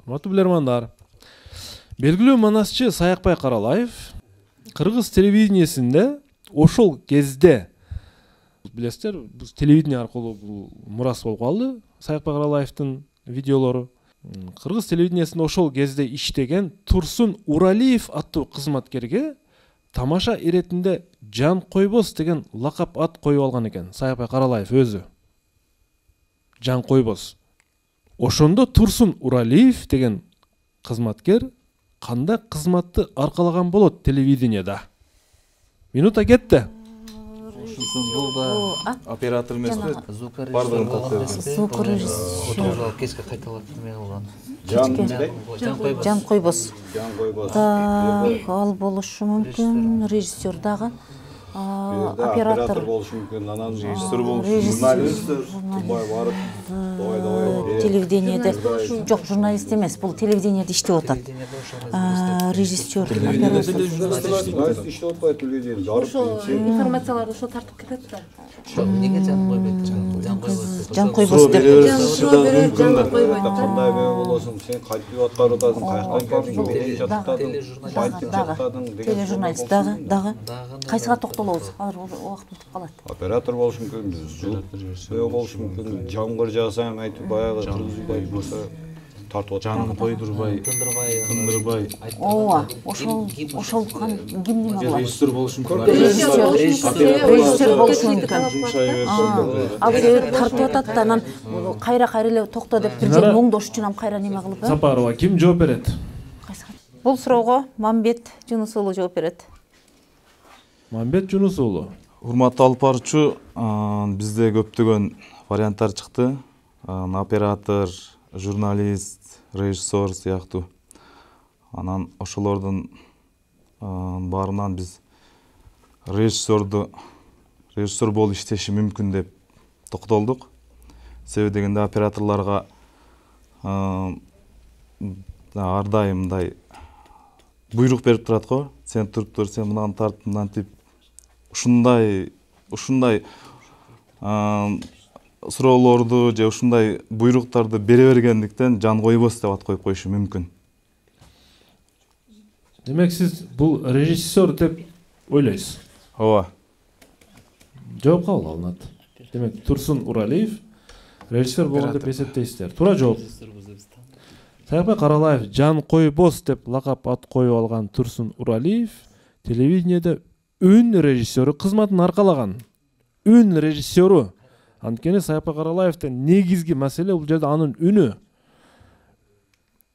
Урматтуу билермандар, белгилүү манасчы Саякбай Каралаев кыргыз телевидениесинде ошол кезде, билесиздер, телевидение аркылуу бул мурас болуп калды. Саякбай Каралаевдин видеолору кыргыз телевидениесинде ошол кезде иштеген Турсун Уралиев аттуу кызматкерге тамаша иретинде Жан Койбос деген лакап ат коюп алган экен. Саякбай Каралаев өзү Жан Койбос. Ошондо Турсун Уралиев деген кызматкер кандай кызматты аркалаган болот телевидениеда? Минута кетти. Бул да оператор эмес, бардыгын тапты. Звукорежиссер. Кечке кайталап неме кылган. Жан Койбос. Ал болушу мүмкүн, режиссер дагы. Оператор болушу мүмкүн, анан Режиссер болушу, журналист, Тумбай барып, давай. телевидениеде, жок, журналист эмес, бул телевидениеде иштеп атат. Режиссер, оператор. Иштеп атпайт телевидение. Ошо информацияларды ошо тартып кетет да. Неге Жан Койбос? Жан Койбос деп. Жан Койбойт. Кандай болосуң, сен кайтып аткарып атасың, кайткан келдиң, бери жататадың, айтып жататадың. Тележурналист дагы. Кайсыга токтолобуз? Азыр убакыт бүтүп калат. Оператор болушу мүмкүн, звук болушу мүмкүн, жамгыр жаасаң айтып баягы кыргызбай болсо тартып атат. Жанын тойдурбай, тындырбай. Ооба, ошол ким неме кылат? Режиссер болушу мүмкүн. Режиссер болушу мүмкүн. Жумшай берсин. Ал кээ тартып атат да анан кайра эле токто деп бир жерин оңдош үчүн кайра неме кылып, Сапарова ким жооп берет? Бул суроого Мамбет Жунус уулу жооп берет. Мамбет Жунус уулу. Урматтуу алып баруучу, бизде көптөгөн варианттар чыкты. Оператор, журналист, режиссер сыяктуу. Анан ошолордун баарынан биз режиссер болуп иштеши мүмкүн деп токтолдук. Себеби дегенде операторлорго ар дайым мындай буйрук берип турат го. Сен туруп тур, сен мынаны тарт, мынантип ушундай суроолорду же ушундай буйруктарды бере бергендиктен Жан Койбос деп ат коюп коюшу мүмкүн. Демек сиз бул режиссер деп ойлойсуз? Ооба. Жооп кабыл алынат. Демек Турсун Уралиев режиссер болгон деп эсептейсиздер. Туура жооп. Саякбай Каралаев Жан Койбос деп лакап ат коюп алган Турсун Уралиев телевидениеде үн режиссеру кызматын аркалаган. Үн режиссеру. Анткени Саякбай Каралаевдин негизги маселе бул жерде анын үнү.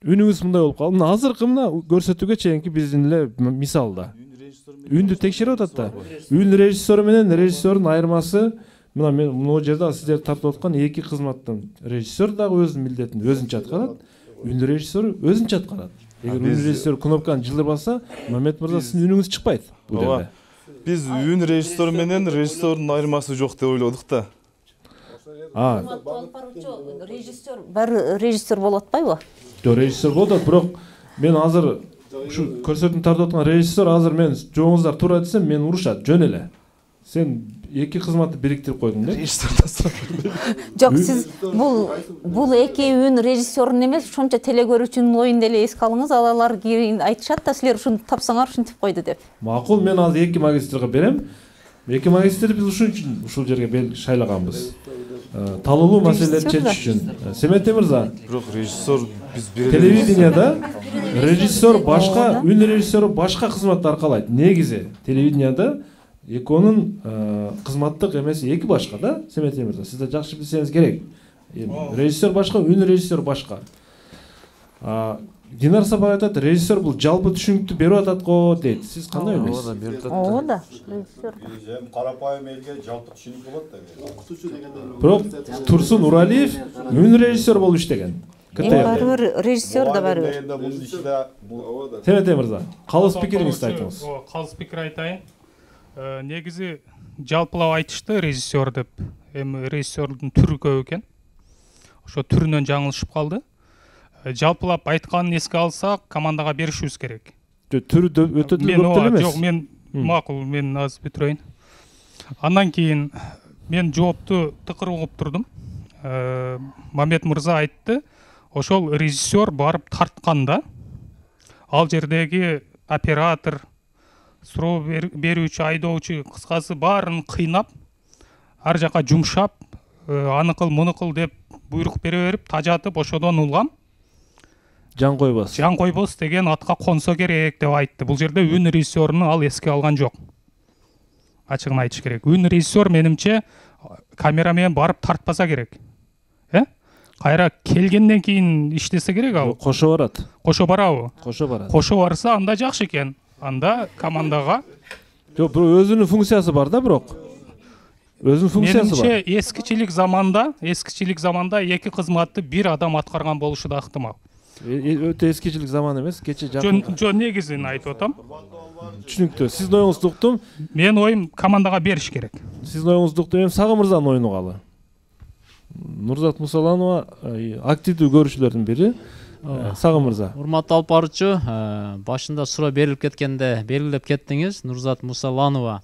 Үнүңүз мындай болуп калды. Азыркы мына көрсөтүүгө чейинки биздин эле мисалда. Үндү текшерип атат да. Үн режиссеру менен режиссердун айырмасы мына мен могу жерде сиздер тартып аткан эки кызматтын режиссер дагы өзүнүн милдетин өзүнчө аткарат. Үн режиссеру өзүнчө аткарат. Эгер үн режиссер кнопканы жылдырбаса, Мамет мырза сиздин үнүңүз чыкпайт бул жерде. Биз үн режиссер менен режиссердун айырмасы жок деп ойлодук да. Режиссер баары режиссер болуп атпайбы? Жок, режиссер болот, бирок мен азыр ушу көрсөтүүнү тартып аткан режиссер азыр мен жооңуздар туура десем мен урушат жөн эле. Сен эки кызматты бириктирип койдуң да. Жок, сиз бул экөөүн режиссердун эмес, ошончо теле көрүүчүнүн оюн деле эске алыңыз. Алар кийин айтышат да, силер ушуну тапсаңар ушинтип койду деп. Макул, мен азыр эки магистрге берем. Эки магистрди биз ушун үчүн ушул жерге шайлаганбыз. Талуулуу маселелерди чечиш үчүн. Семет Темирза. Бирок режиссер биз телевидениеда режиссер башка, үн режиссеру башка кызматты аркалайт. Негизи телевидениеда экөөнүн кызматтык эмеси эки башка да, Семет Темирза. Сиз да жакшы билсеңиз керек. Режиссер башка, үн режиссер башка. Динар Сапар айтат, режиссер бул жалпы түшүнүктү берип атат го дейт. Сиз кандай ойлойсуз? Ооба да, режиссер. Карапайым элге жалпы түшүнүк болот да. Окутуучу дегенде. Бирок Турсун Уралиев үн режиссер болуп иштеген. Баары бир режиссер да баары бир. Семет Темирза, калыс пикириңизди айтыңыз. Калыс пикир айтайын. Негизи жалпылап айтышты режиссер деп. Эми режиссердун түрү көп экен. Ошо түрүнөн жаңылышып калды. Жалпылап айтканын эске алсак, командага беришибиз керек. Түрү өтө көп деле эмес. Жок, мен макул, мен азыр бүтүрөйүн. Андан кийин мен жоопту тыкыр угуп турдум. Мамет мырза айтты, ошол режиссер барып тартканда ал жердеги оператор, суроо берүүчү, айдоочу, кыскасы баарын кыйнап, ар жака жумшап, аны кыл, муну кыл деп буйрук бере берип, тажатып, ошодон улгам. Жан койбос. Жан койбос деген атка консо керек деп айтты. Бул жерде үн режиссерунун ал эске алган жок. Ачыгын айтыш керек. Үн режиссер менимче камерамен барып тартпаса керек. Кайра келгенден кийин иштесе керек ал. Кошо барат. Кошо барабы? Кошо барат. Кошо барса анда жакшы экен. Анда командага. Жок, бирок өзүнүн функциясы бар да, бирок. Өзүнүн функциясы бар. Менимче эскичилик заманда эки кызматты бир адам аткарган болушу да ыктымал. Өтө эскичилик заман эмес, кече жакын. Жөн негизин айтып атам. Түшүнүктүү. Сиздин оюңузду уктум. Менин оюм командага бериш керек. Сиздин оюңузду уктум. Эми Сагы мырзанын оюну калы. Нурзат Мусаланова активдүү көрүүчүлөрдүн бири. Сагы мырза. Урматтуу алып баруучу, башында суроо берилип кеткенде белгилеп кеттиңиз. Нурзат Мусаланова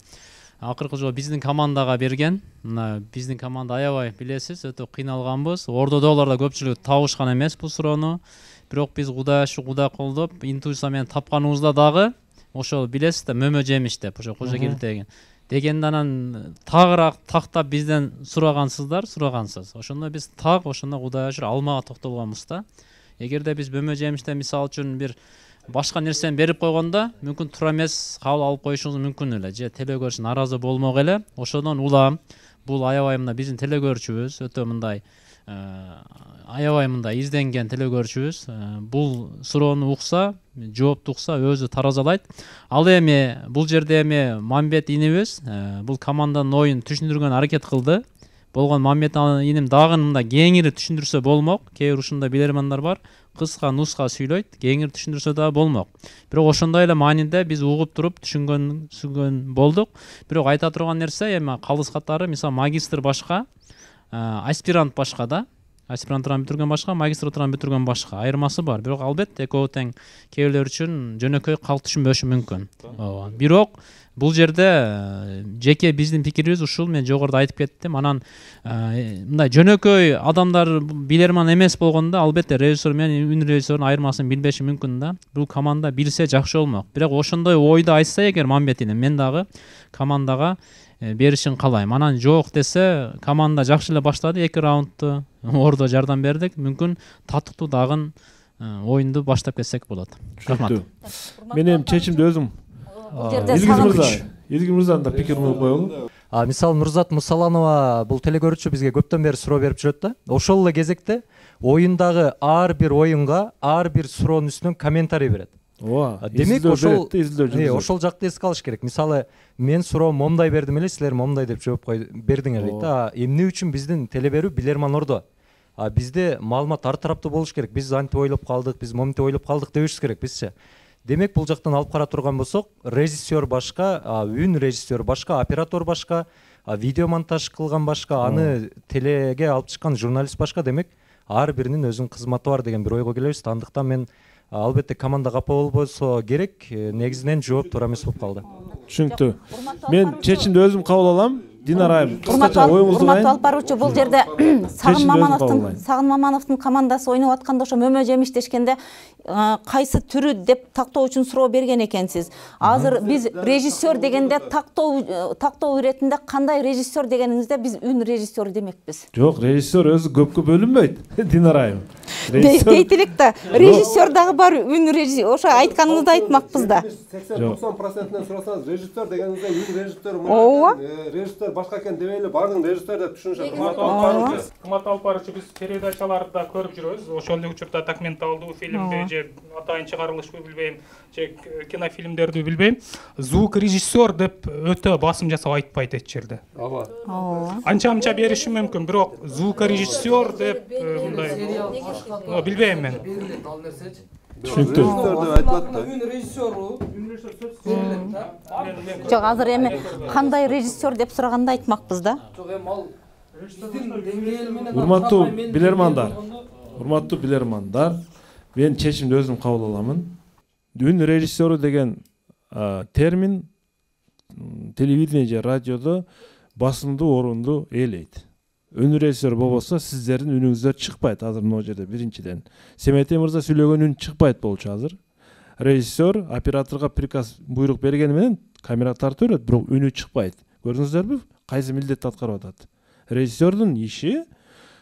акыркы жолу биздин командага берген. Мына биздин команда аябай билесиз, өтө кыйналганбыз. Ордодогулар да көпчүлүк табышкан эмес бул суроону. Бирок биз куда колдоп, интуиция менен тапканыбызда дагы ошол билесиз да, мөмө жемиш деп, ошо кожокелик дегенде анан тагыраак тактап бизден сурагансыздар. Ошондо биз ошондо Кудайга шүкүр алмага токтолгонбуз да. Эгерде биз мөмө жемиштен мисалы үчүн бир башка нерсени берип койгондо, мүмкүн туура эмес кабыл алып коюшуңуз мүмкүн эле, же телекөрүүчү нааразы болмок эле. Ошодон улам, бул аябай мындай биздин телекөрүүчүбүз, өтө мындай аябай мындай изденген телекөрүүчүбүз. Бул суроону укса, жоопту укса өзү таразалайт. Ал эми бул жерде эми Мамбет инибиз бул команданын оюн түшүндүргөн аракет кылды. Болгон Мамбет иним дагы мындай кеңири түшүндүрсө болмок. Кээ бир ушундай билермандар бар, кыска нуска сүйлөйт, кеңири түшүндүрсө да болмок. Бирок ошондой эле мааниде биз угуп туруп түшүнгөн болдук. Бирок айта турган нерсе эми калыс катары, мисалы магистр башка, аспирант башка да. Аспирантураны бүтүргөн башка, магистратураны бүтүргөн башка. Айырмасы бар. Бирок албетте экөө тең кээ бирлер үчүн жөнөкөй калк түшүнбөшү мүмкүн. Бирок бул жерде жеке биздин пикирибиз ушул, мен жогоруда айтып кеттим. Анан мындай жөнөкөй адамдар билерман эмес болгондо албетте режиссер менен үн режиссердун айырмасын билбеши мүмкүн да. Бул команда билсе жакшы болмок. Бирок ошондой ойду айтса эгер Мамбетин, мен дагы командага беришин каалайм. Анан жок десе, команда жакшы эле баштады, 2 раундту ордо жардам бердик. Мүмкүн татыктуу дагы оюнду баштап кетсек болот. Рахмат. Мен эми чечимди өзүм. Илгиз мырзанын да пикирин угуп коелу. Мисалы Нурзат Мусаланова бул телекөрүүчү бизге көптөн бери суроо берип жүрөт да. Ошол эле кезекте оюндагы ар бир оюнга, ар бир суроонун үстүнөн комментарий берет. Демек ошол жакты эске алыш керек. Мисалы мен суроо момдай бердим эле, силер момдай деп жооп бердиңер дейт да. Эмне үчүн биздин телеберүү билерман ордо? Бизде маалымат ар тараптуу болуш керек. Биз антип ойлоп калдык, биз моминтип ойлоп калдык дебеш керек бизче. Демек бул жактан алып кара турган болсок, режиссер башка, үн режиссер башка, оператор башка, видео монтаж кылган башка, аны телеге алып чыккан журналист башка. Демек ар биринин өзүнүн кызматы бар деген бир ойго келебиз. Андыктан мен албетте команда капа болбосо керек, негизинен жооп туура эмес болуп калды. Түшүнүктүү. Мен чечимди өзүм кабыл алам. Динара айым, кыскача оюңузду урматтуу алып баруучу, бул жерде Сагын Мамановдун командасы ойноп атканда ошо мөмө жемиш дешкенде кайсы түрү деп тактоо үчүн суроо берген экенсиз. Азыр биз режиссер дегенде тактоо иретинде кандай режиссер дегениңизде биз үн режиссер демекпиз. Жок, режиссер өзү көпкө бөлүнбөйт. Динара айым. Дейт элек да. Режиссер дагы бар, үн режиссер. Ошо айтканыңызды айтмакпыз да. 80-90%-нен сурасаңыз, режиссер дегенинизде үн режиссер, режиссер башка экен дебей эле баардыгын режиссер деп түшүнүшөт. Кымбаттуу алып баруучу, биз передачаларды да көрүп жүрөбүз. Ошол эле учурда документалдуу фильмди же атайын чыгарылышпы билбейм, же кинофильмдерди билбейм. Звук режиссер деп өтө басым жасап айтпайт эч жерде. Анча бериши мүмкүн, бирок звук режиссер деп мындай билбейм мен. Жок, азыр эми кандай режиссер деп сураганда айтмакпыз да. Урматтуу билермандар, мен чечимди өзүм кабыл аламын. Үн режиссеру деген термин телевидение же радиодо басымдуу орунду ээлейт. Өн режиссер болбосо сиздердин үнүңүздөр чыкпайт азыр могу жерде. Биринчиден Семетей мырза сүйлөгөн үн чыкпайт болчу азыр. Режиссер операторго приказ буйрук бергени менен камера тартып берет, бирок үнү чыкпайт. Көрдүңүздөрбү? Кайсы милдетти аткарып атат? Режиссердун иши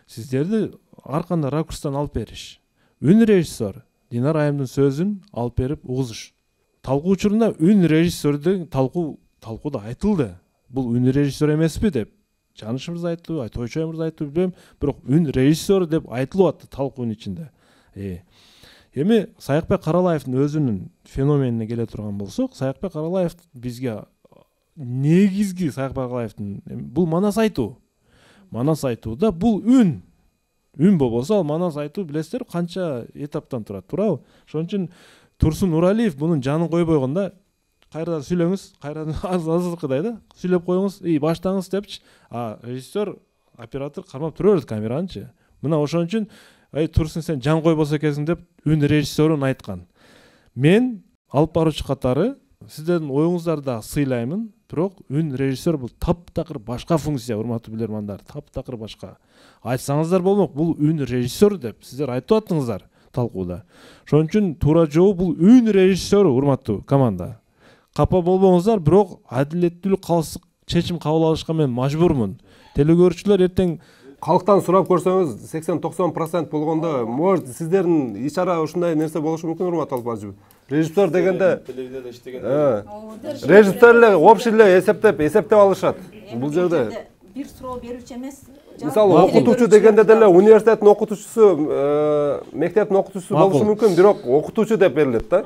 сиздерди ар кандай ракурстан алып бериш. Үн режиссер Динар Айымдын сөзүн алып берип угузуш. Талкуу учурунда үн режиссердин талкууда айтылды. Бул үн режиссер эмеспи деп Жаныш мырза айтты, Тойчой мырза айтты, билбейм, бирок үн режиссер деп айтылып атты талкуунун ичинде. Эми Саякбек Каралаевдин өзүнүн феноменине келе турган болсок, Саякбек Каралаев бизге негизги Саякбек Каралаевдин бул манас айтуу. Манас айтууда бул үн болбосо ал манас айтуу билесиздер канча этаптан турат, туурабы? Ошон үчүн Турсун Нуралиев мунун жанын койбойгон да. Кайрадан сүйлөңүз, кайрадан азыркыдай да, сүйлөп коюңуз, баштаңыз депчи. Режиссер, оператор кармап тура берет камеранычы. Мына ошон үчүн Турсун сен жан койбосо экенсиң деп үн режиссерун айткан. Мен алып баруучу катары сиздердин оюңуздарды да сыйлаймын, бирок үн режиссер бул таптакыр башка функция, урматтуу билермандар, таптакыр башка. Айтсаңыздар болмок, бул үн режиссер деп сиздер айтып аттыңыздар талкууда. Ошон үчүн туура жол бул үн режиссер, урматтуу команда. Капа болбоңуздар, бирок адилеттүү калсык чечим кабыл алышка мен мажбурмун. Телекөрүүчүлөр эртең Халктан сурап көрсөңүз 80-90% болгондо, может сиздердин ишара ушундай нерсе болушу мүмкүн, урматтуу албажы. Режиссер дегенде режиссер эле общий эле эсептеп алышат. Бул жерде бир суроо берүүчү эмес. Мисалы окутуучу дегенде деле университеттин окутуучусу, мектептин окутуучусу болушу мүмкүн, бирок окутуучу деп берилет да.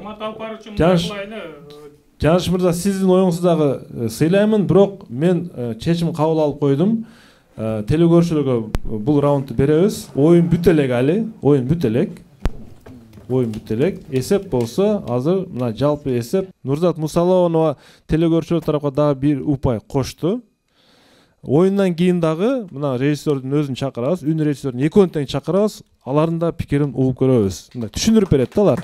Жаныш мырза, сиздин оюңузду дагы сыйлаймын, бирок мен чечим кабыл алып койдум. Телекөрүүчүлөргө бул раундду беребиз. Оюн бүт элек али, оюн бүт элек. Эсеп болсо, азыр мына жалпы эсеп Нурзат Мусалонова телекөрүүчүлөр тарапка дагы бир упай кошту. Оюндан кийин дагы мына режиссердин өзүн чакырабыз, үн режиссердин экөөнү тең чакырабыз, алардын да пикирин угуп көрөбүз. Мындай түшүндүрүп берет да алар.